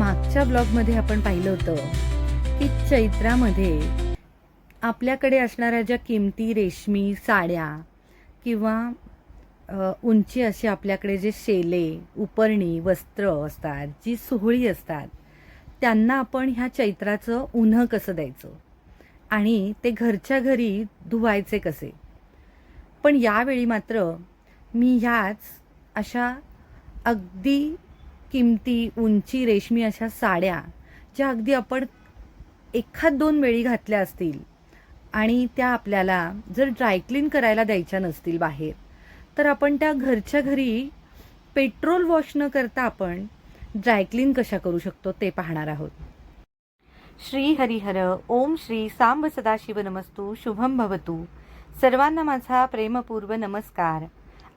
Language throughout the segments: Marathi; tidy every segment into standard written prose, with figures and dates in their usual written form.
मागच्या ब्लॉगमध्ये आपण पाहिलं होतं की चैत्रामध्ये आपल्याकडे असणाऱ्या ज्या किमती रेशमी साड्या किंवा उंची असे आपल्याकडे जे शेले उपरणी वस्त्र असतात, जी सोहळी असतात, त्यांना आपण ह्या चैत्राचं उन्ह कसं द्यायचं आणि ते घरच्या घरी धुवायचे कसे. पण यावेळी मात्र मी ह्याच अशा अगदी किमती उंची रेशमी अशा साड्या ज्या अगदी आपण एखाद दोन वेळी घातल्या असतील आणि त्या आपल्याला जर ड्रायक्लीन करायला द्यायच्या नसतील बाहेर, तर आपण त्या घरच्या घरी पेट्रोल वॉश न करता आपण ड्रायक्लीन कशा करू शकतो ते पाहणार आहोत. श्री हरिहर ओम श्री सांब सदाशिव नमस्तु शुभम भवतु. सर्वांना माझा प्रेमपूर्व नमस्कार.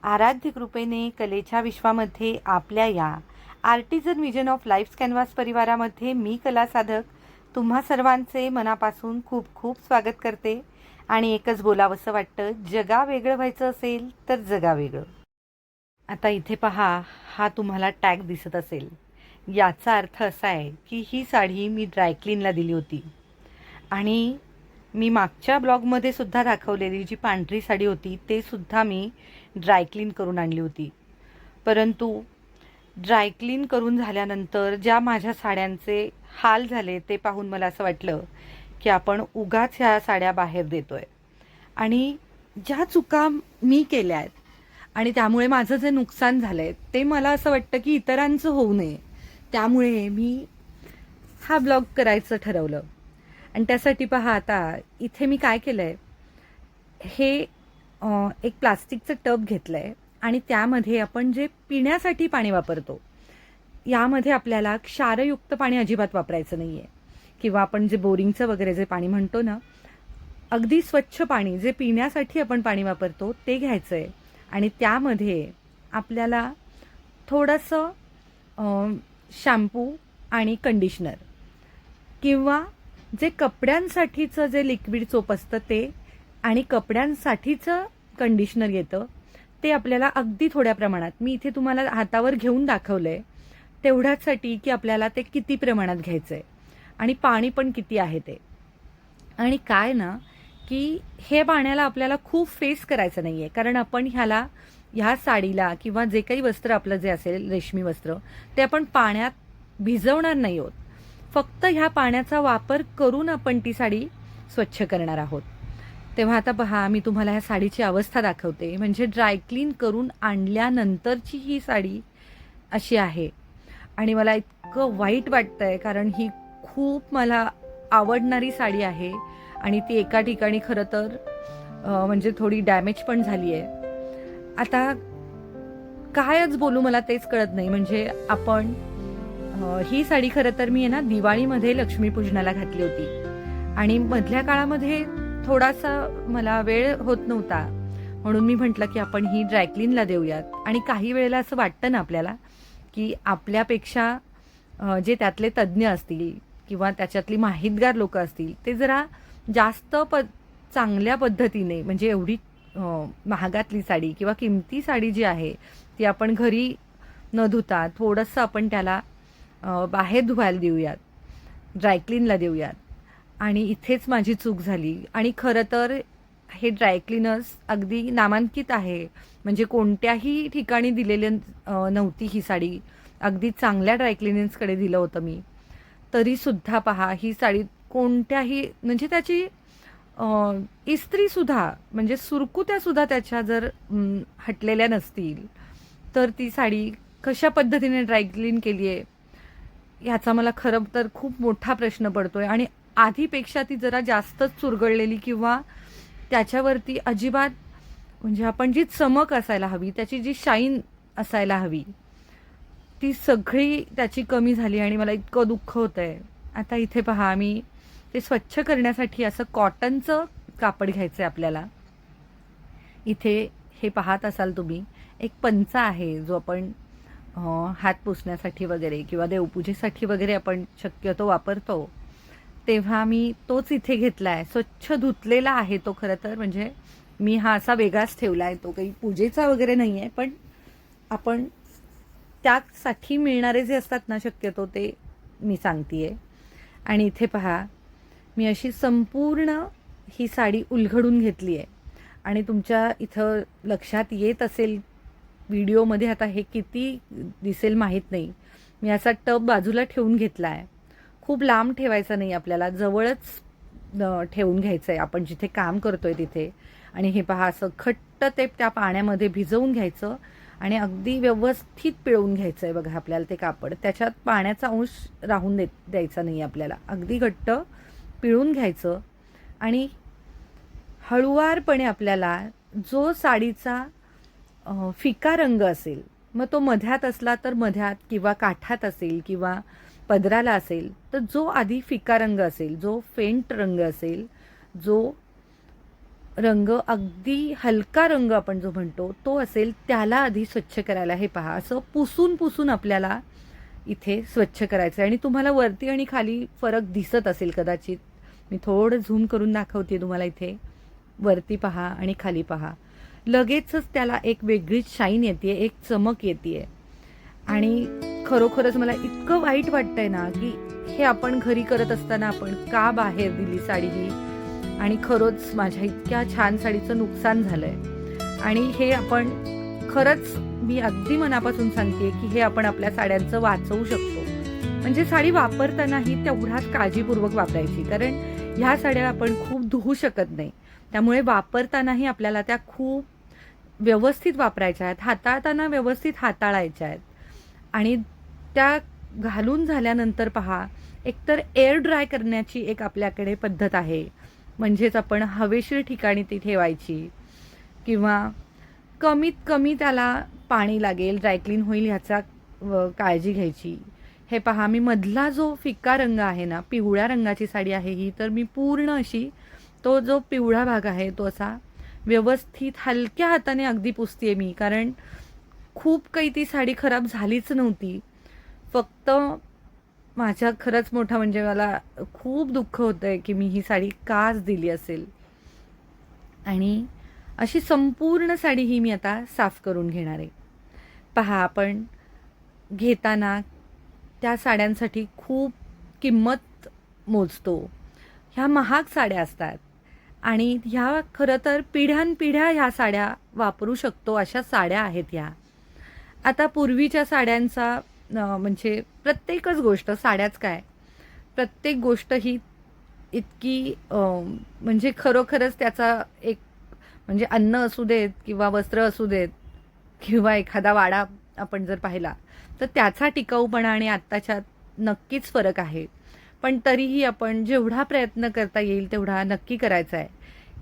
आराध्य कृपेने कलेच्या विश्वामध्ये आपल्या या artisan vision of life canvas परिवारामध्ये मी कला साधक तुम्हा सर्वांचे मनापासून खूप खूप स्वागत करते. आणि एकच बोलावंसं वाटतं, जगा वेगळं व्हायचं असेल तर जगा वेगळं. आता इथे पहा, हा तुम्हाला टॅग दिसत असेल. याचा अर्थ असा आहे की ही साडी मी ड्रायक्लीनला दिली होती आणि मी मागच्या ब्लॉगमध्ये सुद्धा दाखवलेली जी पांढरी साडी होती ते सुद्धा मी ड्रायक्लीन करून आणली होती. परंतु ड्रायक्लीन करून झाल्यानंतर ज्या माझ्या साड्यांचे हाल झाले ते पाहून मला असं वाटलं की आपण उगाच ह्या साड्या बाहेर देतोय आणि ज्या चुका मी केल्या आहेत आणि त्यामुळे माझं जे नुकसान झालंय ते मला असं वाटतं की इतरांचं होऊ नये, त्यामुळे मी हा ब्लॉग करायचं ठरवलं. आणि त्यासाठी पहा, आता इथे मी काय केलंय, हे एक प्लास्टिकचं टब घेतलंय आणि त्यामध्ये आपण जे पिण्यासाठी पाणी वापरतो, यामध्ये आपल्याला क्षारयुक्त पाणी अजिबात वापरायचं नाही आहे. किंवा आपण जे बोरिंगचं वगैरे जे पाणी म्हणतो ना, अगदी स्वच्छ पाणी जे पिण्यासाठी आपण पाणी वापरतो ते घ्यायचं आहे. आणि त्यामध्ये आपल्याला थोडंसं शॅम्पू आणि कंडिशनर किंवा जे कपड्यांसाठीचं जे लिक्विड सोप असतं ते आणि कपड्यांसाठीचं कंडिशनर येतं ते आपल्याला अगदी थोड्या प्रमाणात, मी इथे तुम्हाला हातावर घेऊन दाखवलं आहे तेवढ्यासाठी की आपल्याला ते किती प्रमाणात घ्यायचं आहे आणि पाणी पण किती आहे ते. आणि काय ना की हे पाण्याला आपल्याला खूप फेस करायचं नाही आहे, कारण आपण ह्या साडीला किंवा जे काही वस्त्र आपलं जे असेल रेशमी वस्त्र ते आपण पाण्यात भिजवणार नाही आहोत. फक्त ह्या पाण्याचा वापर करून आपण ती साडी स्वच्छ करणार आहोत. तेव्हा आता पहा, मी तुम्हाला ह्या साडीची अवस्था दाखवते. म्हणजे ड्रायक्लीन करून आणल्यानंतरची ही साडी अशी आहे. आणि मला इतकं वाईट वाटतंय, कारण ही खूप मला आवडणारी साडी आहे आणि ती एका ठिकाणी खरं तर म्हणजे थोडी डॅमेज पण झाली आहे. आता कायच बोलू मला तेच कळत नाही. म्हणजे आपण ही साडी खरं तर मी ना दिवाळीमध्ये लक्ष्मीपूजनाला घातली होती आणि मधल्या काळामध्ये थोडासा मला वेळ होत नव्हता, म्हणून मी म्हटलं की आपण ही ड्रायक्लीनला देऊयात. आणि काही वेळेला असं वाटतं ना आपल्याला की आपल्यापेक्षा जे त्यातले तज्ज्ञ असतील किंवा त्याच्यातली माहितगार लोक असतील ते जरा जास्त चांगल्या पद्धतीने, म्हणजे एवढी महागातली साडी किंवा किमती साडी जी आहे ती आपण घरी न धुता थोडंसं आपण त्याला बाहेर धुवायला देऊयात, ड्रायक्लीनला देऊयात. आणि इथेच माझी चूक झाली. आणि खरं तर हे ड्रायक्लीनर्स अगदी नामांकित आहे, म्हणजे कोणत्याही ठिकाणी दिलेली नव्हती ही साडी. अगदी चांगल्या ड्रायक्लिनर्सकडे दिलं होतं मी, तरीसुद्धा पहा ही साडी कोणत्याही, म्हणजे त्याची इस्त्रीसुद्धा, म्हणजे सुरकुत्यासुद्धा त्याच्या जर हटलेल्या नसतील तर ती साडी कशा पद्धतीने ड्रायक्लीन केली आहे ह्याचा मला खरं तर खूप मोठा प्रश्न पडतोय. आणि आधीपेक्षा ती जरा जास्तच चुरगळलेली किंवा त्याच्यावरती अजिबात, म्हणजे आपण जी चमक असायला हवी, त्याची जी शाईन असायला हवी, ती सगळी त्याची कमी झाली आणि मला इतकं दुःख होतंय. आता इथे पहा, मी ते स्वच्छ करण्यासाठी असं कॉटनचं कापड घ्यायचं आहे आपल्याला. इथे हे पाहत असाल तुम्ही, एक पंचा आहे जो आपण हात पुसण्यासाठी वगैरे किंवा देवपूजेसाठी वगैरे आपण शक्यतो वापरतो. तेव्हा मी तोच इथे घेतला आहे. स्वच्छ धुतलेला आहे तो खरं तर, म्हणजे मी हा असा वेगळाच ठेवला आहे, तो काही पूजेचा वगैरे नाही आहे. पण आपण त्यासाठी मिळणारे जे असतात ना शक्यतो ते मी सांगते. आणि इथे पहा, मी अशी संपूर्ण ही साडी उलगडून घेतली आहे. आणि तुमच्या इथं लक्षात येत असेल व्हिडिओमध्ये, आता हे किती दिसेल माहीत नाही, मी असा टब बाजूला ठेवून घेतला आहे. खूप लांब ठेवायचा नाही आपल्याला, जवळच ठेवून घ्यायचं आहे आपण जिथे काम करतो आहे तिथे. आणि हे पहा, असं घट्ट ते त्या पाण्यामध्ये भिजवून घ्यायचं आणि अगदी व्यवस्थित पिळवून घ्यायचं आहे. बघा आपल्याला ते कापड, त्याच्यात पाण्याचा अंश राहून द्यायचा नाही आपल्याला. अगदी घट्ट पिळून घ्यायचं आणि हळुवारपणे आपल्याला जो साडीचा फिका रंग असेल, मग तो मध्यात असला तर मध्यात, किंवा काठात असेल किंवा पदराला असेल, तर जो आधी फिका रंग असेल, जो फेंट रंग असेल, जो रंग अगदी हलका रंग आपण जो म्हणतो तो असेल, त्याला आधी स्वच्छ करायला. हे पहा, असं पुसून पुसून आपल्याला इथे स्वच्छ करायचं आहे. आणि तुम्हाला वरती आणि खाली फरक दिसत असेल कदाचित, मी थोडं झूम करून दाखवते तुम्हाला. इथे वरती पहा आणि खाली पहा, लगेचच त्याला एक वेगळीच शाईन येते, एक चमक येते. आणि खरोखरच मला इतकं वाईट वाटतंय ना की हे आपण घरी करत असताना आपण का बाहेर दिली साडी ही. आणि खरंच माझ्या इतक्या छान साडीचं नुकसान झालंय. आणि हे आपण खरंच, मी अगदी मनापासून सांगते की हे आपण आपल्या साड्यांचं वाचवू शकतो. म्हणजे साडी वापरतानाही तेवढाच काळजीपूर्वक वापरायची, कारण ह्या साड्या आपण खूप धुवू शकत नाही. त्यामुळे वापरतानाही आपल्याला त्या खूप व्यवस्थित वापरायच्या आहेत, हाताळताना व्यवस्थित हाताळायच्या आहेत. आणि त्या घालून झाल्यानंतर पहा, एकतर एअर ड्राय करण्याची एक आपल्याकडे पद्धत आहे. म्हणजेच आपण हवेशीर ठिकाणी ती ठेवायची, किंवा कमीत कमी त्याला पाणी लागेल, ड्रायक्लीन होईल ह्याचा काळजी घ्यायची. हे पहा, मी मधला जो फिक्का रंग आहे ना, पिवळ्या रंगाची साडी आहे ही, तर मी पूर्ण अशी तो जो पिवळा भाग आहे तो असा व्यवस्थित हलक्या हाताने अगदी पुसते मी, कारण खूप काही ती साडी खराब झालीच नव्हती. फक्त माझ्या खरंच मोठा म्हणजे मला खूप दुःख होतं आहे की मी ही साडी काच दिली असेल. आणि अशी संपूर्ण साडी ही मी आता साफ करून घेणार आहे. पहा, आपण घेताना त्या साड्यांसाठी खूप किंमत मोजतो. ह्या महाग साड्या असतात आणि ह्या खरं तर पिढ्यानपिढ्या ह्या साड्या वापरू शकतो अशा साड्या आहेत ह्या. आता पूर्वीच्या साड्यांचा म्हणजे प्रत्येकच गोष्ट, साड्याच काय, प्रत्येक गोष्ट ही इतकी म्हणजे खरोखरच त्याचा एक म्हणजे अन्न असू देत किंवा वस्त्र असू देत किंवा एखादा वाडा आपण जर पाहिला तर त्याचा टिकाऊपणा आणि आत्ताच्यात नक्कीच फरक आहे. पण तरीही आपण जेवढा प्रयत्न करता येईल तेवढा नक्की करायचा आहे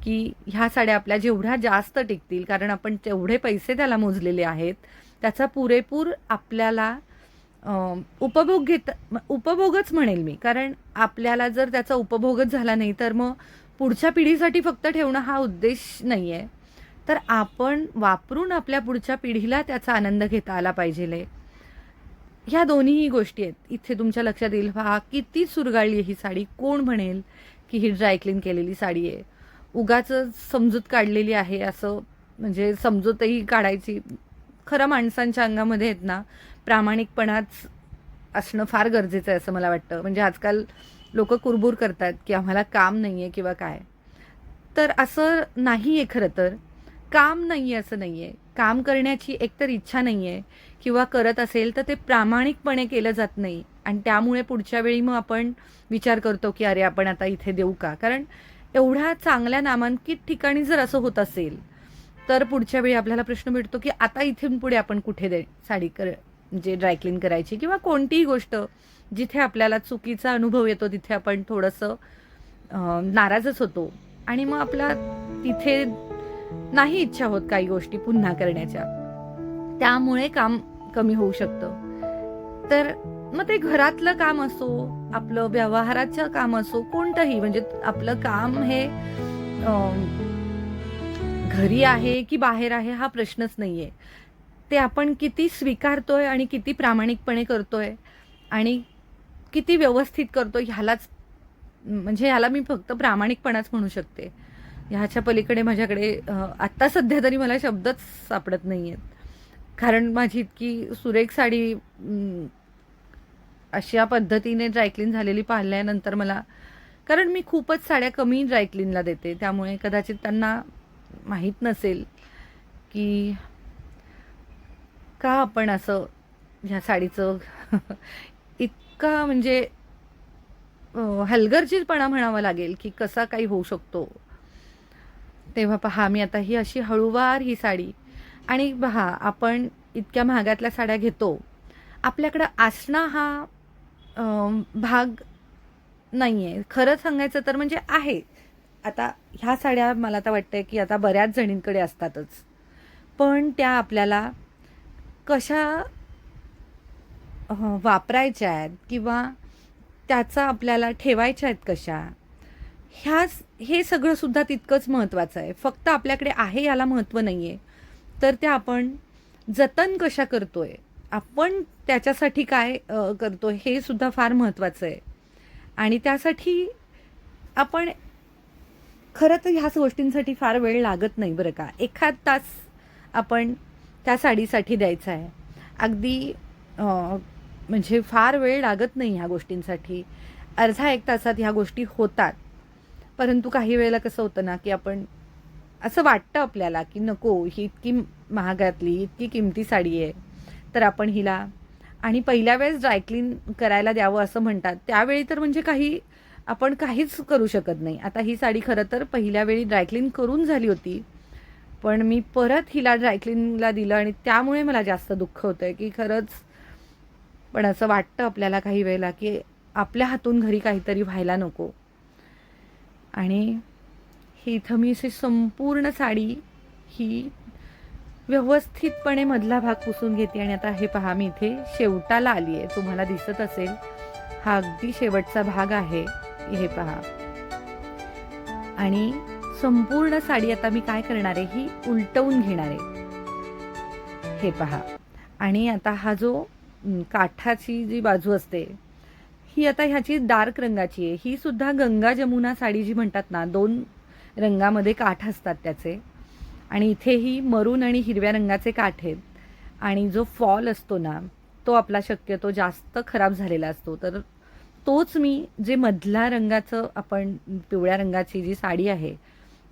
की ह्या साड्या आपल्या जेवढ्या जास्त टिकतील, कारण आपण तेवढे पैसे त्याला मोजलेले आहेत, त्याचा पुरेपूर आपल्याला उपभोगच म्हणेल मी. कारण आपल्याला जर त्याचा उपभोगच झाला नाही तर मग पुढच्या पिढीसाठी फक्त ठेवणं हा उद्देश नाही आहे. तर आपण वापरून आपल्या पुढच्या पिढीला त्याचा आनंद घेता आला पाहिजे. ह्या दोन्हीही गोष्टी आहेत. इथे तुमच्या लक्षात येईल, पहा किती चुरगाळली आहे ही साडी. कोण म्हणेल की ही ड्रायक्लीन केलेली साडी आहे, उगाच समजूत काढलेली आहे असं, म्हणजे समजूतही काढायची. खरं माणसांच्या अंगामध्ये आहेत ना, प्रामाणिकपणाच असणं फार गरजेचं आहे असं मला वाटतं. म्हणजे आजकाल लोक कुरबूर करतात की आम्हाला काम नाही आहे किंवा काय. तर असं नाही आहे. खरं तर काम नाही आहे असं नाही आहे, काम करण्याची एकतर इच्छा नाही आहे, किंवा करत असेल तर ते प्रामाणिकपणे केलं जात नाही. आणि त्यामुळे पुढच्या वेळी मग आपण विचार करतो की अरे आपण आता इथे देऊ का. कारण एवढ्या चांगल्या नामांकित ठिकाणी जर असं होत असेल तर पुढच्या वेळी आपल्याला प्रश्न मिळतो की आता इथून पुढे आपण कुठे साडी म्हणजे ड्रायक्लीन करायची, किंवा कोणतीही गोष्ट जिथे आपल्याला चुकीचा अनुभव येतो तिथे आपण थोडंसं नाराजच होतो. आणि मग आपला तिथे नाही इच्छा होत काही गोष्टी पुन्हा करण्याच्या, त्यामुळे काम कमी होऊ शकतं. तर मग ते घरातलं काम असो, आपलं व्यवहाराचं काम असो, कोणतंही, म्हणजे आपलं काम हे घरी आहे की बाहेर आहे हा प्रश्नच नाहीये. ते आपण किती स्वीकारतोय आणि किती प्रामाणिकपणे करतोय आणि किती व्यवस्थित करतोय ह्यालाच, म्हणजे ह्याला मी फक्त प्रामाणिकपणाच म्हणू शकते. ह्याच्या पलीकडे माझ्याकडे आत्ता सध्या तरी मला शब्दच सापडत नाही आहेत. कारण माझी इतकी सुरेख साडी अशा पद्धतीने ड्रायक्लीन झालेली पाहिल्यानंतर मला, कारण मी खूपच साड्या कमी ड्रायक्लीनला देते, त्यामुळे कदाचित त्यांना माहीत नसेल की का आपण असं ह्या साडीचं इतका म्हणजे हलगर्जीपणा म्हणावा लागेल की कसा काही होऊ शकतो. तेव्हा पहा, मी आता ही अशी हळूवार ही साडी, आणि पहा आपण इतक्या महागातल्या साड्या घेतो, आपल्याकडं असणं हा भाग नाही आहे. खरं सांगायचं तर म्हणजे आहे. आता ह्या साड्या मला तर वाटतंय की आता बऱ्याच जणींकडे असतातच, पण त्या आपल्याला कशा वापरायच्या आहेत किंवा त्याचा आपल्याला ठेवायच्या आहेत कशा, हे सगळं सुद्धा तितकंच महत्त्वाचं आहे. फक्त आपल्याकडे आहे याला महत्त्व नाही आहे, तर त्या आपण जतन कशा करतोय, आपण त्याच्यासाठी काय करतोय हे सुद्धा फार महत्त्वाचं आहे. आणि त्यासाठी आपण खरं तर ह्याच गोष्टींसाठी फार वेळ लागत नाही बरं का. 1 तास आपण त्या साडीसाठी द्यायचा आहे. अगदी म्हणजे फार वेळ लागत नाही ह्या गोष्टींसाठी. अर्धा 1 तासात ह्या गोष्टी होतात. परंतु काही वेळेला कसं होतं ना, की आपण असं वाटतं आपल्याला की नको, ही इतकी महागातली इतकी किमती साडी आहे, तर आपण हिला, आणि पहिल्या वेळेस ड्रायक्लीन करायला द्यावं असं म्हणतात, त्यावेळी तर म्हणजे आपण काहीच करू शकत नाही. आता ही साडी खरं तर पहिल्या वेळी ड्रायक्लीन करून झाली होती, पण मी परत हिला ड्रायक्लीनला दिलं आणि त्यामुळे मला जास्त दुःख होतंय की खरंच. पण असं वाटतं आपल्याला काही वेळेला की आपल्या हातून घरी काहीतरी व्हायला नको. आणि ही इथं मी अशी संपूर्ण साडी ही व्यवस्थितपणे मधला भाग पुसून घेते. आणि आता हे पहा, मी इथे शेवटाला आली आहे, तुम्हाला दिसत असेल, हा अगदी शेवटचा भाग आहे, हे पहा. आणि संपूर्ण साडी आता मी काय करणार आहे, ही उलटवून घेणार आहे, हे पहा. आणि आता हा जो काठाची जी बाजू असते, ही आता ह्याची डार्क रंगाची आहे. ही सुद्धा गंगा जमुना साडी जी म्हणतात ना, 2 रंगामध्ये काठ असतात त्याचे, आणि इथेही मरून आणि हिरव्या रंगाचे काठ आहेत. आणि जो फॉल असतो ना, तो आपला शक्यतो जास्त खराब झालेला असतो, तर तोच मी जे मधल्या रंगाचं, आपण पिवळ्या रंगाची जी साडी आहे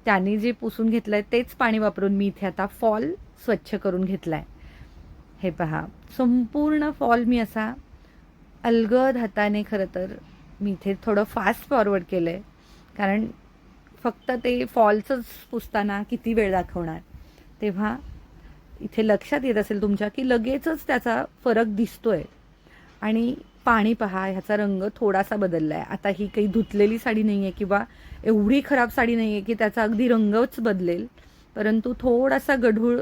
त्याने जे पुसून घेतलं आहे तेच पाणी वापरून मी इथे आता फॉल स्वच्छ करून घेतला आहे. हे पहा, संपूर्ण फॉल मी असा अलगद हाताने, खरं तर मी इथे थोडं फास्ट फॉरवर्ड केलं आहे, कारण फक्त ते फॉलचंच पुसताना किती वेळ दाखवणार. तेव्हा इथे लक्षात येत असेल तुमच्या की लगेचच त्याचा फरक दिसतोय. आणि पाणी पहा, ह्याचा रंग थोडासा बदलला आहे. आता ही काही धुतलेली साडी नाही आहे किंवा एवढी खराब साडी नाही आहे की त्याचा अगदी रंगच बदलेल, परंतु थोडासा गढूळ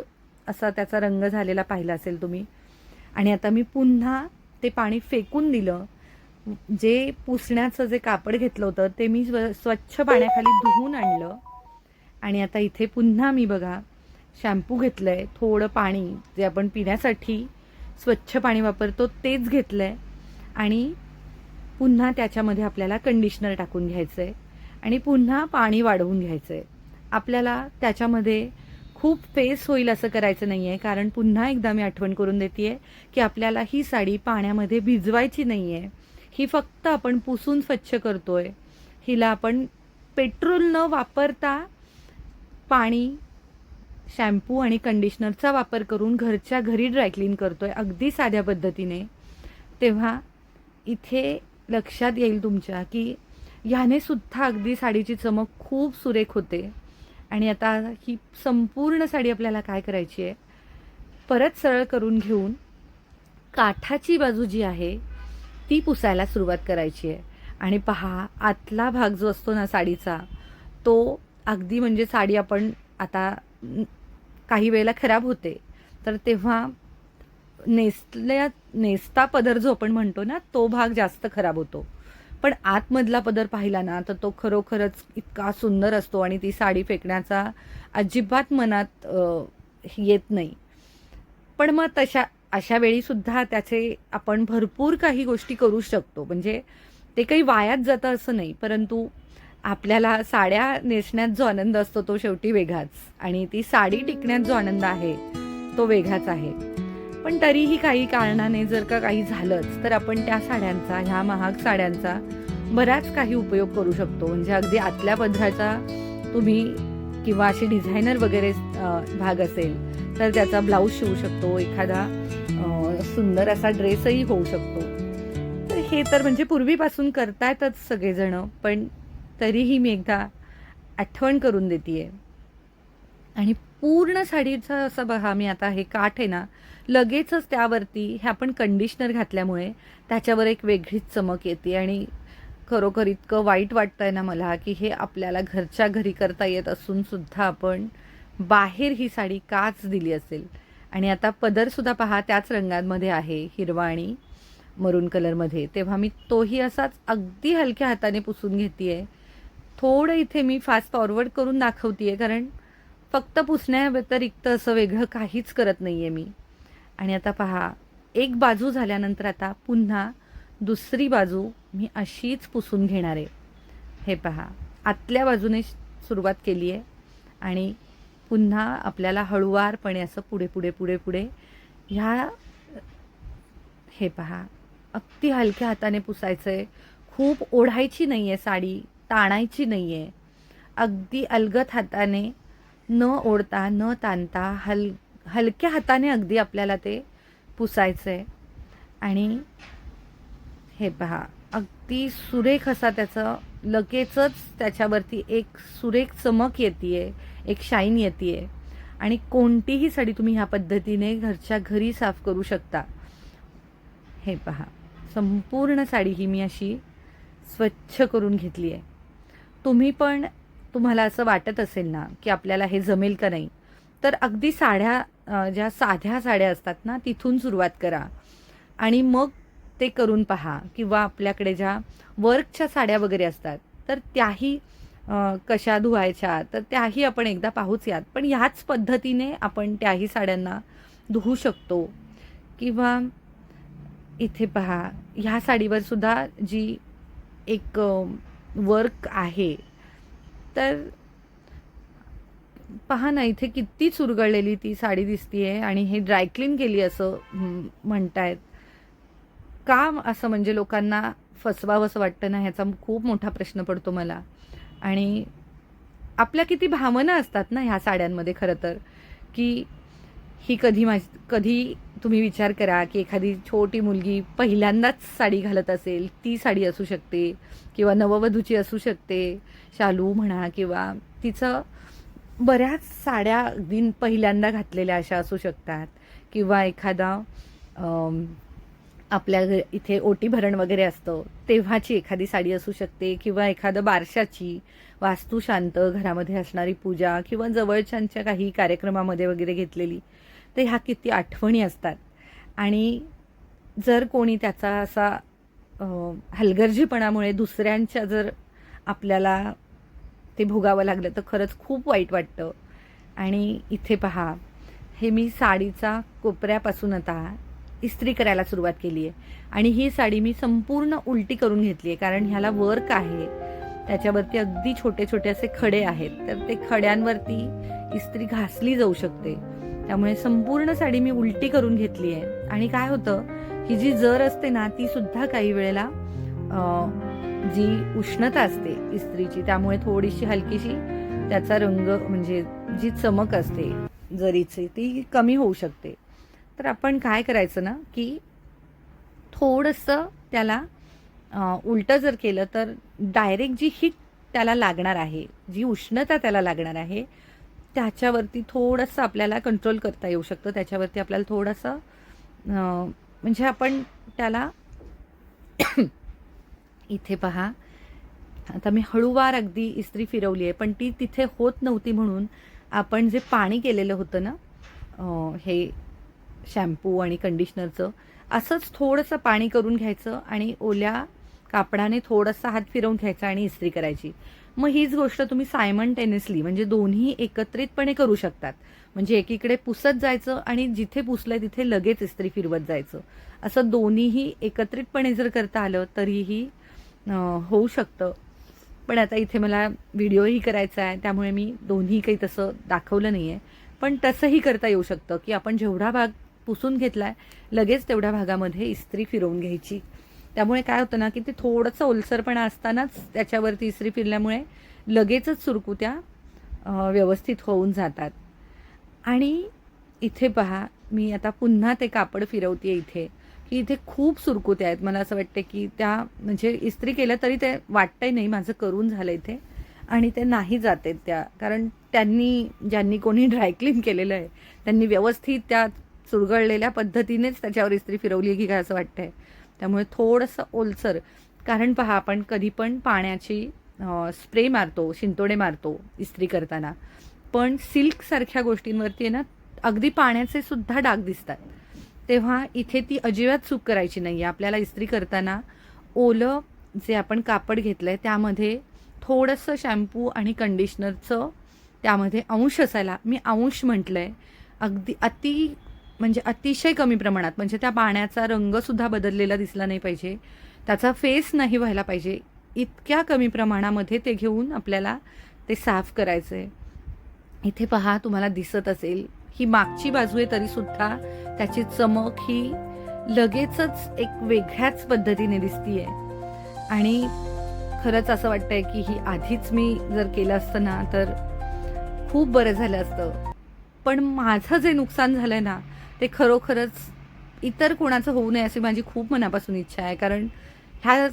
असा त्याचा रंग झालेला पाहिला असेल तुम्ही. आणि आता मी पुन्हा ते पाणी फेकून दिलं. जे पुसण्याचं जे कापड घेतलं होतं ते मी स्वच्छ पाण्याखाली धुवून आणलं. आणि आता इथे पुन्हा मी बघा शॅम्पू घेतलं आहे, थोडं पाणी जे आपण पिण्यासाठी स्वच्छ पाणी वापरतो तेच घेतलं आहे, आणि पुन्हा त्याच्यामध्ये आपल्याला कंडिशनर टाकून घ्यायचं आहे आणि पुन्हा पाणी वाढवून घ्यायचं आहे. आपल्याला त्याच्यामध्ये खूप फेस होईल असं करायचं नाही आहे, कारण पुन्हा एकदा मी आठवण करून देते आहे की आपल्याला ही साडी पाण्यामध्ये भिजवायची नाही आहे. ही फक्त आपण पुसून स्वच्छ करतो आहे. हिला आपण पेट्रोल न वापरता पाणी, शॅम्पू आणि कंडिशनरचा वापर करून घरच्या घरी ड्रायक्लीन करतो आहे, अगदी साध्या पद्धतीने. तेव्हा इथे लक्षात येईल तुमच्या की ह्याने सुद्धा अगदी साडीची चमक खूप सुरेख होते. आणि आता ही संपूर्ण साडी आपल्याला काय करायची आहे, परत सरळ करून घेऊन काठाची बाजू जी आहे ती पुसायला सुरुवात करायची आहे. आणि पहा, आतला भाग जो असतो ना साडीचा, तो अगदी म्हणजे साडी आपण आता काही वेळेला खराब होते, तर तेव्हा नेसता पदर जो आपण म्हणतो ना, तो भाग जास्त खराब होतो. पण आतमधला पदर पाहिला ना, तर तो खरोखरच इतका सुंदर असतो आणि ती साडी फेकण्याचा अजिबात मनात येत नाही. पण मग अशा वेळीसुद्धा त्याचे आपण भरपूर काही गोष्टी करू शकतो. म्हणजे ते काही वायात जातं असं नाही, परंतु आपल्याला साड्या नेसण्यात जो आनंद असतो तो शेवटी वेगळाच, आणि ती साडी टिकण्यात जो आनंद आहे तो वेगळाच आहे. पण तरीही काही कारणाने जर का काही झालंच तर आपण त्या साड्यांचा, ह्या महाग साड्यांचा बराच काही उपयोग करू शकतो. म्हणजे अगदी आतल्या पदराचा तुम्ही किंवा अशी डिझायनर वगैरे भाग असेल तर त्याचा ब्लाऊज शिवू शकतो, एखादा सुंदर असा ड्रेसही होऊ शकतो. तर हे तर म्हणजे पूर्वीपासून करतायतच सगळेजण, पण तरीही मी एकदा आठवण करून देतेय. आणि पूर्ण साडीचं असं बघा, मी आता हे काठ आहे ना, लगेचच त्यावरती हे आपण कंडिशनर घातल्यामुळे त्याच्यावर एक वेगळीच चमक येते. आणि खरोखर इतकं वाईट वाटतंय ना मला की हे आपल्याला घरच्या घरी करता येत असून सुद्धा आपण बाहेर ही साडी काच दिली असेल. आणि आता पदरसुद्धा पहा त्याच रंगांमध्ये आहे, हिरवा आणि मरून कलरमध्ये. तेव्हा मी तोही असाच अगदी हलक्या हाताने पुसून घेतेय. थोडं इथे मी फास्ट फॉरवर्ड करून दाखवतेय, कारण फक्त पुसण्याव्यतिरिक्त असं वेगळं काहीच करत नाहीये मी. आणि आता पहा, एक बाजू झाल्यानंतर आता पुन्हा दुसरी बाजू मी अशीच पुसून घेणार आहे. हे पहा, आतल्या बाजूने सुरुवात केली आहे आणि पुन्हा आपल्याला हळुवारपणे असं पुढे पुढे पुढे पुढे ह्या, हे पहा, अगदी हलक्या हाताने पुसायचं आहे. खूप ओढायची नाही आहे साडी, ताणायची नाही आहे. अगदी अलगद हाताने, न ओढता न ताणता हलक्या हाताने अगदी आपल्याला ते पुसायचं आहे. आणि हे पहा, अगदी सुरेख असा त्याचं लगेचच त्याच्यावरती एक सुरेख चमक येते, एक शाईन येते. आणि कोणतीही साडी तुम्ही ह्या पद्धतीने घरच्या घरी साफ करू शकता. हे पहा, संपूर्ण साडी ही मी अशी स्वच्छ करून घेतली आहे. तुम्ही पण, तुम्हाला असं वाटत असेल ना की आपल्याला हे जमेल का नाही, तर अगदी साड्या, ज्या साध्या साड्या असतात ना, तिथून सुरुवात करा आणि मग ते करून पहा. किंवा आपल्याकडे ज्या वर्कच्या साड्या वगैरे असतात तर त्याही कशा धुवायच्या, तर त्याही आपण एकदा पाहूच यात. पण ह्याच पद्धतीने आपण त्याही साड्यांना धुवू शकतो. किंवा इथे पहा, ह्या साडीवर सुद्धा जी एक वर्क आहे, तर पहा ना, इथे किती चुरगळलेली ती साडी दिसतीये आणि हे ड्रायक्लीन केली असं म्हणतायत. का असं म्हणजे लोकांना फसवावंसं वाटतं ना, ह्याचा खूप मोठा प्रश्न पडतो मला. आणि आपल्या किती भावना असतात ना ह्या साड्यांमध्ये खरं तर, की ही कधी तुम्ही विचार करा की एखादी छोटी मुलगी पहिल्यांदाच साडी घालत असेल, ती साडी असू शकते किंवा नववधूची असू शकते, शालू म्हणा, किंवा तिचं बऱ्याच साड्या अगदी पहिल्यांदा घातलेल्या अशा असू शकतात. किंवा एखादा आपल्या इथे ओटी भरण वगैरे असतं तेव्हाची एखादी साडी असू शकते. किंवा एखादं बारशाची, वास्तुशांत घरामध्ये असणारी पूजा किंवा जवळच्यांच्या काही कार्यक्रमामध्ये वगैरे घेतलेली. तर ह्या किती आठवणी असतात. आणि जर कोणी त्याचा असा हलगर्जीपणामुळे दुसऱ्यांच्या जर आपल्याला ते भोगावं लागलं तर खरंच खूप वाईट वाटतं. आणि इथे पहा, हे मी साडीचा कोपऱ्यापासून आता इस्त्री करायला सुरुवात केली आहे. आणि ही साडी मी संपूर्ण उलटी करून घेतली आहे, कारण ह्याला वर्क आहे, त्याच्यावरती अगदी छोटे छोटे असे खडे आहेत, तर ते खड्यांवरती इस्त्री घासली जाऊ शकते. त्यामुळे संपूर्ण साडी मी उलटी करून घेतली आहे. आणि काय होतं, ही जी जर असते ना, ती सुद्धा काही वेळेला जी उष्णता असते इस्त्रीची, त्यामुळे थोडीशी हलकीशी त्याचा रंग, म्हणजे जी चमक असते जरीची, ती कमी होऊ शकते. तर आपण काय करायचं ना, की थोडंसं त्याला उलटं जर केलं तर डायरेक्ट जी हीट त्याला लागणार आहे, जी उष्णता त्याला लागणार आहे, त्याच्यावरती थोडंसं आपल्याला कंट्रोल करता येऊ शकतं. त्याच्यावरती आपल्याला थोडंसं म्हणजे आपण त्याला इथे पहा, आता मी हळूवार अगदी इस्त्री फिरवली आहे, पण ती तिथे होत नव्हती म्हणून आपण जे पाणी केलेलं होतं ना, हे शॅम्पू आणि कंडिशनरचं, असंच थोडंसं पाणी करून घ्यायचं आणि ओल्या कापडाने थोडासा हात फिरवून घ्यायचा आणि इस्त्री करायची. मग हीच गोष्ट तुम्ही सायमल्टेनियसली, म्हणजे दोन्ही एकत्रितपणे करू शकतात. म्हणजे एकीकडे पुसत जायचं आणि जिथे पुसलंय तिथे लगेच इस्त्री फिरवत जायचं. असं दोन्हीही एकत्रितपणे जर करता आलं तरीही होऊ शकतं. पण आता इथे मला व्हिडिओही करायचा आहे, त्यामुळे मी दोन्ही काही तसं दाखवलं नाही आहे. पण तसंही करता येऊ शकतं की आपण जेवढा भाग पुसून घेतलाय, लगेच तेवढ्या भागामध्ये इस्त्री फिरवून घ्यायची. त्यामुळे काय होतं ना की ते थोडंसं ओलसरपणा असतानाच त्याच्यावरती इस्त्री फिरल्यामुळे लगेचच सुरकुत्या व्यवस्थित होऊन जातात. आणि इथे पहा, मी आता पुन्हा ते कापड फिरवते इथे, की इथे खूप सुरकुत्या आहेत. मला असं वाटतं की त्या म्हणजे इस्त्री केल्या तरी ते वाटतंय नाही माझं करून झालं इथे, आणि ते नाही जात आहेत त्या, कारण ज्यांनी कोणी ड्रायक्लीन केलेलं आहे त्यांनी व्यवस्थित त्या चुरगळलेल्या पद्धतीनेच त्याच्यावर इस्त्री फिरवली आहे की काय असं वाटतंय. त्यामुळे थोडंसं ओलसर, कारण पहा आपण कधी पण पाण्याची स्प्रे मारतो, शिंतोडे मारतो इस्त्री करताना, पण सिल्कसारख्या गोष्टींवरती आहे ना अगदी पाण्याचे सुद्धा डाग दिसतात. तेव्हा इथे ती अजिबात चूक करायची नाही आहे. आपल्याला इस्त्री करताना ओलं जे आपण कापड घेतलं आहे त्यामध्ये थोडंसं शॅम्पू आणि कंडिशनरचं त्यामध्ये अंश असायला, मी अंश म्हटलं आहे, अगदी म्हणजे अतिशय कमी प्रमाणात, म्हणजे त्या पाण्याचा रंगसुद्धा बदललेला दिसला नाही पाहिजे, त्याचा फेस नाही व्हायला पाहिजे, इतक्या कमी प्रमाणामध्ये ते घेऊन आपल्याला ते साफ करायचं आहे. इथे पहा, तुम्हाला दिसत असेल ही मागची बाजू आहे तरीसुद्धा त्याची चमक ही लगेचच एक वेगळ्याच पद्धतीने दिसतीये. आणि खरंच असं वाटतंय की ही आधीच मी जर केलं असतं ना तर खूप बरं झालं असतं. पण माझं जे नुकसान झालंय ना ते खरोखरच इतर कोणाचं होऊ नये अशी माझी खूप मनापासून इच्छा आहे. कारण ह्या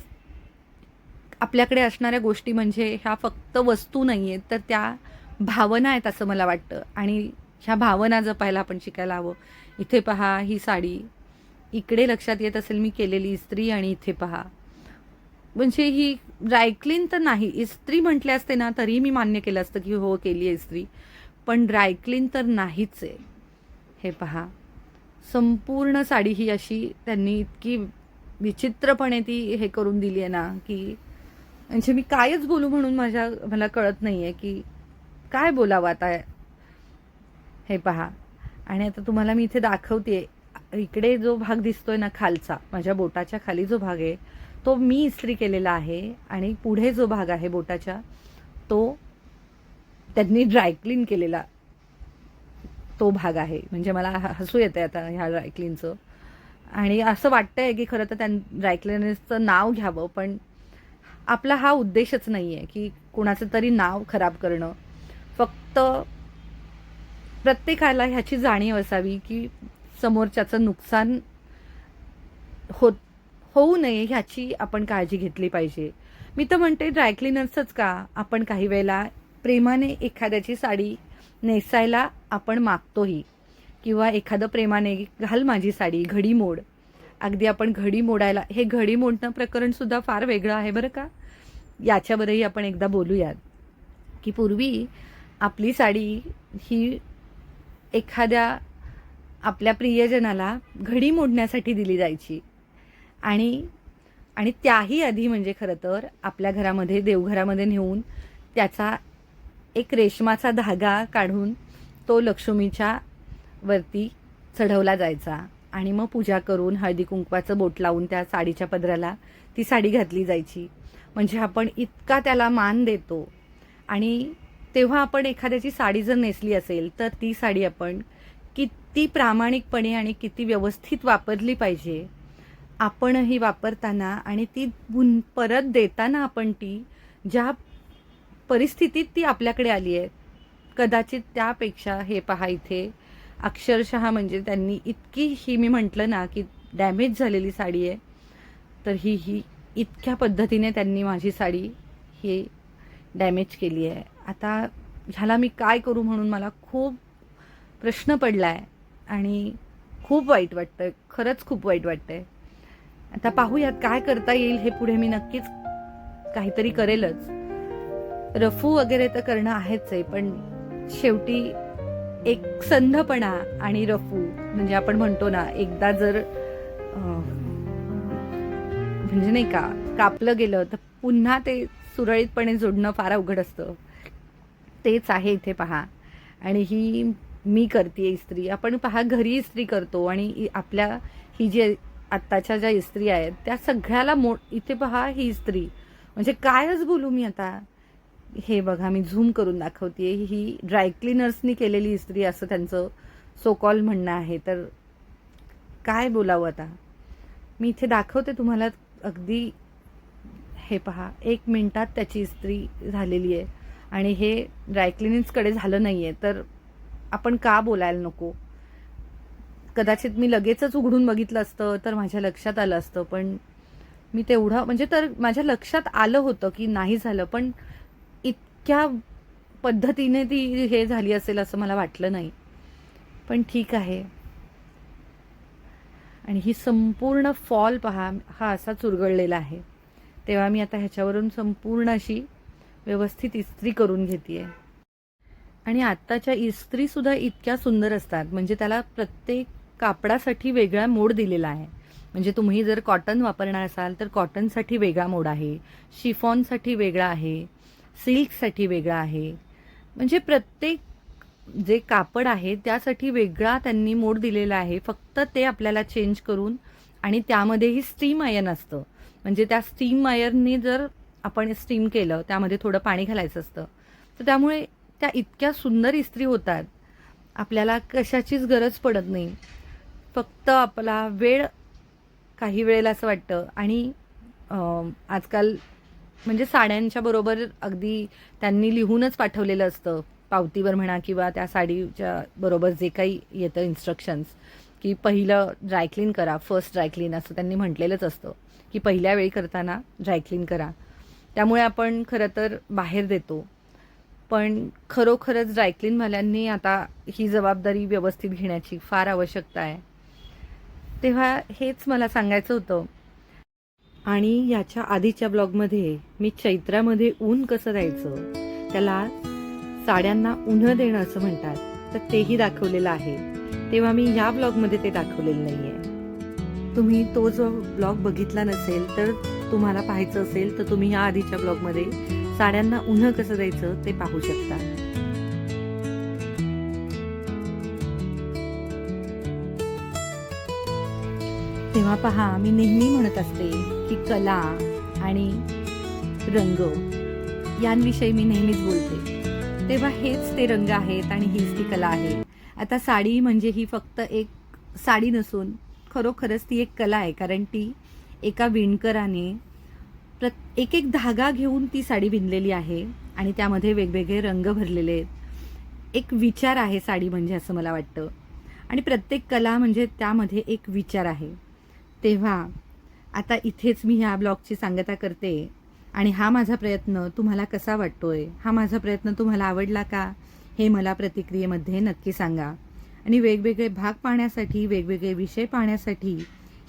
आपल्याकडे असणाऱ्या गोष्टी म्हणजे ह्या फक्त वस्तू नाही आहेत, तर त्या भावना आहेत असं मला वाटतं. आणि ह्या भावना जपायला आपण शिकायला हवं. इथे पहा ही साडी, इकडे लक्षात येत असेल मी केलेली इस्त्री, आणि इथे पहा म्हणजे ही ड्रायक्लीन तर नाही, इस्त्री म्हटले असते ना तरी मी मान्य केलं असतं की हो केली आहे इस्त्री, पण ड्रायक्लीन तर नाहीच आहे. हे पहा, संपूर्ण साडी ही अशी त्यांनी इतकी विचित्रपणे ती हे करून दिली आहे ना की म्हणजे मी कायच बोलू म्हणून मला कळत नाही आहे की काय बोलावं आता. हे पहा, आणि आता तुम्हाला मी इथे दाखवते, इकडे जो भाग दिसतोय ना खालचा, माझ्या बोटाच्या खाली जो भाग आहे तो मी इस्त्री केलेला आहे, आणि पुढे जो भाग आहे बोटाच्या तो त्यांनी ड्रायक्लीन केलेला तो भाग आहे. म्हणजे मला हसू येतं आता ह्या ड्रायक्लीनचं, आणि असं वाटतंय की खरं तर त्या ड्रायक्लिनर्सचं नाव घ्यावं, पण आपला हा उद्देशच नाही आहे की कोणाचं तरी नाव खराब करणं. फक्त प्रत्येकाला ह्याची जाणीव असावी की समोरच्याचं नुकसान होऊ नये ह्याची आपण काळजी घेतली पाहिजे. मी तर म्हणते ड्रायक्लिनर्सच का, आपण काही वेळेला प्रेमाने एखाद्याची साडी नेसायला आपण मागतोही, किंवा एखादं प्रेमाने घाल माझी साडी, घडी मोड, अगदी आपण घडी मोडायला, हे घडी मोडणं प्रकरणसुद्धा फार वेगळं आहे बरं का. याच्यावरही आपण एकदा बोलूयात की पूर्वी आपली साडी ही एखाद्या आपल्या प्रियजनाला घडी मोडण्यासाठी दिली जायची, आणि त्याही आधी म्हणजे खरं तर आपल्या घरामध्ये देवघरामध्ये नेऊन त्याचा एक रेशमाचा धागा काढून तो लक्ष्मीच्या वरती चढवला जायचा, आणि मग पूजा करून हळदी कुंकवाचं बोट लावून त्या साडीच्या पदराला ती साडी घातली जायची. म्हणजे आपण इतका त्याला मान देतो, आणि तेव्हा आपण एखाद्याची साडी जर नेसली असेल तर ती साडी आपण किती प्रामाणिकपणे आणि किती व्यवस्थित वापरली पाहिजे. आपणही वापरताना आणि ती परत देताना आपण ती ज्या परिस्थितीत ती आपल्याकडे आली आहे, कदाचित त्यापेक्षा हे पहा इथे अक्षरशः म्हणजे त्यांनी इतकी, ही मी म्हटलं ना की डॅमेज झालेली साडी आहे, तर ही इतक्या पद्धतीने त्यांनी माझी साडी ही डॅमेज केली आहे. आता ह्याला मी काय करू म्हणून मला खूप प्रश्न पडला आहे, आणि खूप वाईट वाटतंय, खरंच खूप वाईट वाटतंय. आता पाहूयात काय करता येईल, हे पुढे मी नक्कीच काहीतरी करेलच. रफू वगैरे तर करणं आहेच आहे, पण शेवटी एक संधपणा आणि रफू म्हणजे आपण म्हणतो ना, एकदा जर म्हणजे नाही का कापलं गेलं तर पुन्हा ते सुरळीतपणे जोडणं फार अवघड असतं. तेच आहे इथे पहा. आणि ही मी करते इस्त्री. आपण पहा घरी इस्त्री करतो, आणि आपल्या ही जी आत्ताच्या ज्या इस्त्री आहेत त्या सगळ्याला इथे पहा ही इस्त्री, म्हणजे कायच बोलू मी आता. हे बघा, मी झूम करून दाखवते, ही ड्रायक्लिनर्सनी केलेली इस्त्री असं त्यांचं सो कॉल म्हणणं आहे. तर काय बोलावं आता. मी इथे दाखवते तुम्हाला अगदी. हे पहा, 1 मिनिटात त्याची इस्त्री झालेली आहे आणि हे ड्रायक्लिनिंग्सकडे झालं नाही आहे, तर आपण का बोलायला नको. कदाचित मी लगेचच उघडून बघितलं असतं तर माझ्या लक्षात आलं असतं, पण मी तेवढं म्हणजे तर माझ्या लक्षात आलं होतं की नाही झालं, पण इतक्या पद्धतीने ती हे झाली असेल असं मला वाटलं नाही. पण ठीक आहे. आणि ही संपूर्ण फॉल पहा, हा असा चुरगळलेला आहे. तेव्हा मी आता ह्याच्यावरून संपूर्ण अशी व्यवस्थित इस्त्री करून घेते. आणि आत्ताच्या इस्त्रीसुद्धा इतक्या सुंदर असतात, म्हणजे त्याला प्रत्येक कापडासाठी वेगळा मोड दिलेला आहे. म्हणजे तुम्ही जर कॉटन वापरणार असाल तर कॉटनसाठी वेगळा मोड आहे, शिफॉनसाठी वेगळा आहे, सिल्कसाठी वेगळा आहे. म्हणजे प्रत्येक जे कापड आहे त्यासाठी वेगळा त्यांनी मोड दिलेला आहे. फक्त ते आपल्याला चेंज करून, आणि त्यामध्येही स्टीम आयर्न असतं. म्हणजे त्या स्टीम आयर्ननी जर आपण स्टीम केलं, त्यामध्ये थोडं पाणी घालायचं असतं, तर त्यामुळे त्या इतक्या सुंदर इस्त्री होतात. आपल्याला कशाचीच गरज पडत नाही. फक्त आपला वेळ, काही वेळेला असं वाटतं. आणि आजकाल म्हणजे साड्यांच्या बरोबर अगदी त्यांनी लिहूनच पाठवलेलं असतं पावतीवर म्हणा, किंवा त्या साडीच्या बरोबर जे काही येतं इन्स्ट्रक्शन्स, की पहिलं ड्रायक्लीन करा, फर्स्ट ड्रायक्लीन, असं त्यांनी म्हटलेलंच असतं की पहिल्या वेळी करताना ड्रायक्लीन करा. त्यामुळे आपण खरं तर बाहेर देतो, पण खरोखरच ड्रायक्लीनवाल्यांनी आता ही जबाबदारी व्यवस्थित घेण्याची फार आवश्यकता आहे. तेव्हा हेच मला सांगायचं होतं. आणि याच्या आधीच्या ब्लॉगमध्ये मी चैत्रामध्ये ऊन कसं द्यायचं, त्याला साड्यांना उन्हं देणं असं म्हणतात, तर तेही दाखवलेलं आहे. तेव्हा मी ह्या ब्लॉगमध्ये ते दाखवलेलं नाही आहे. तुम्ही तो जो ब्लॉग बघितला नसेल, तर तुम्हाला पाहायचं असेल तर तुम्ही ह्या आधीच्या ब्लॉगमध्ये साड्यांना उन्हं कसं द्यायचं ते पाहू शकता. तेव्हा पहा, मी नेहमी म्हणत असते की कला आणि रंग यांविषयी मी नेहमीच बोलते. तेव्हा हेच ते रंग आहेत आणि हीच ती कला आहे. आता साडी म्हणजे ही फक्त एक साडी नसून खरोखरच ती एक कला आहे, कारण ती एका विणकराने एक एक धागा घेऊन ती साडी विणलेली आहे आणि त्यामध्ये वेगवेगळे रंग भरलेले आहेत. एक विचार आहे साडी म्हणजे, असं मला वाटतं. आणि प्रत्येक कला म्हणजे त्यामध्ये एक विचार आहे. तेव्हा आता इथेच मी ह्या ब्लॉगची सांगता करते. आणि हा माझा प्रयत्न तुम्हाला कसा वाटतोय, हा माझा प्रयत्न तुम्हाला आवडला का, हे मला प्रतिक्रियेमध्ये नक्की सांगा. आणि वेगवेगळे भाग पाहण्यासाठी, वेगवेगळे विषय पाहण्यासाठी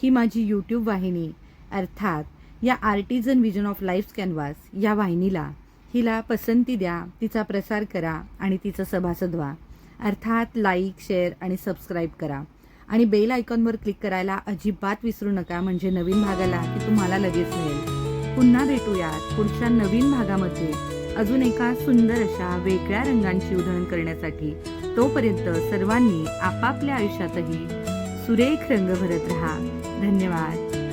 ही माझी यूट्यूब वाहिनी, अर्थात या artisan vision of life canvas या वाहिनीला, हिला पसंती द्या, तिचा प्रसार करा आणि तिचं सभासद व्हा. अर्थात लाईक, शेअर आणि सबस्क्राईब करा. आणि बेल आयकॉनवर क्लिक करायला अजिबात विसरू नका, म्हणजे नवीन भागाला की तुम्हाला लगेच मिळेल. पुन्हा भेटूयात पुढच्या नवीन भागामध्ये अजून एका सुंदर अशा वेगळ्या रंगांची उधळण करण्यासाठी. तोपर्यंत सर्वांनी आपापल्या आयुष्यातही सुरेख रंग भरत रहा. धन्यवाद.